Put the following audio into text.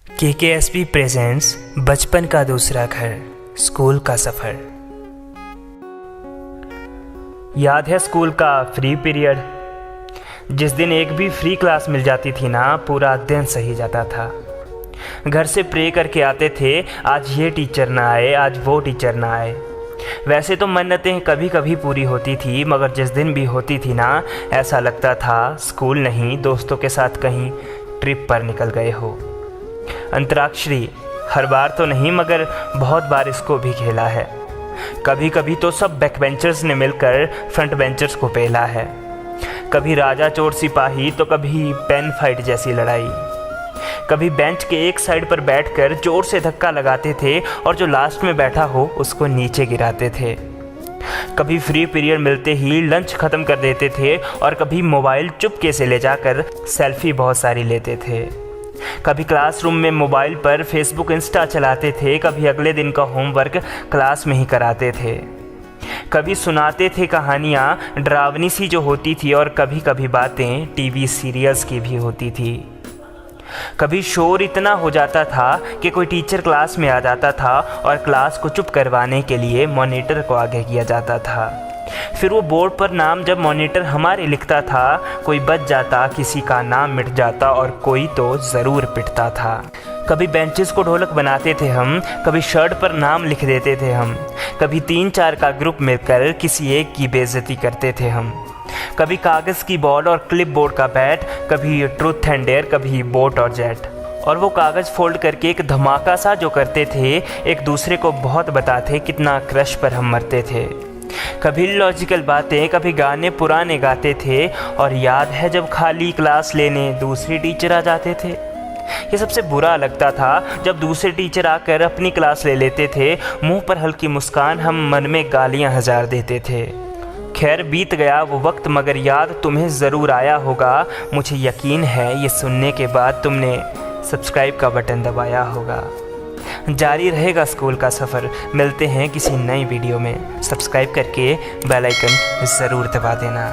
KKSP presents बचपन का दूसरा घर, स्कूल का सफ़र। याद है स्कूल का फ्री पीरियड? जिस दिन एक भी फ्री क्लास मिल जाती थी ना, पूरा दिन सही जाता था। घर से प्रे करके आते थे, आज ये टीचर ना आए, आज वो टीचर ना आए। वैसे तो मन्नतें कभी कभी पूरी होती थी, मगर जिस दिन भी होती थी ना, ऐसा लगता था स्कूल नहीं, दोस्तों के साथ कहीं ट्रिप पर निकल गए हो। अंतराक्षरी हर बार तो नहीं, मगर बहुत बार इसको भी खेला है। कभी कभी तो सब बैक बेंचर्स ने मिलकर फ्रंट बेंचर्स को पेला है। कभी राजा चोर सिपाही तो कभी पेन फाइट जैसी लड़ाई। कभी बेंच के एक साइड पर बैठकर जोर से धक्का लगाते थे और जो लास्ट में बैठा हो उसको नीचे गिराते थे। कभी फ्री पीरियड मिलते ही लंच ख़त्म कर देते थे और कभी मोबाइल चुपके से ले जाकर सेल्फी बहुत सारी लेते थे। कभी क्लासरूम में मोबाइल पर फेसबुक इंस्टा चलाते थे, कभी अगले दिन का होमवर्क क्लास में ही कराते थे। कभी सुनाते थे कहानियाँ डरावनी सी जो होती थी, और कभी कभी बातें टीवी सीरियल्स की भी होती थी। कभी शोर इतना हो जाता था कि कोई टीचर क्लास में आ जाता था और क्लास को चुप करवाने के लिए मॉनिटर को आगे किया जाता था। फिर वो बोर्ड पर नाम जब मॉनिटर हमारे लिखता था, कोई बच जाता, किसी का नाम मिट जाता और कोई तो ज़रूर पिटता था। कभी बेंचेस को ढोलक बनाते थे हम, कभी शर्ट पर नाम लिख देते थे हम, कभी 3-4 का ग्रुप मिलकर किसी एक की बेइज्जती करते थे हम। कभी कागज़ की बॉल और क्लिप बोर्ड का बैट, कभी ट्रूथ एंड डेयर, कभी बोट और जेट। और वो कागज़ फोल्ड करके एक धमाका सा जो करते थे, एक दूसरे को बहुत बताते कितना क्रश पर हम मरते थे। कभी लॉजिकल बातें, कभी गाने पुराने गाते थे। और याद है जब खाली क्लास लेने दूसरे टीचर आ जाते थे? ये सबसे बुरा लगता था जब दूसरे टीचर आकर अपनी क्लास ले लेते थे। मुंह पर हल्की मुस्कान, हम मन में गालियां हजार देते थे। खैर बीत गया वो वक्त, मगर याद तुम्हें ज़रूर आया होगा। मुझे यकीन है ये सुनने के बाद तुमने सब्सक्राइब का बटन दबाया होगा। जारी रहेगा स्कूल का सफ़र। मिलते हैं किसी नई वीडियो में। सब्सक्राइब करके बेल आइकन ज़रूर दबा देना।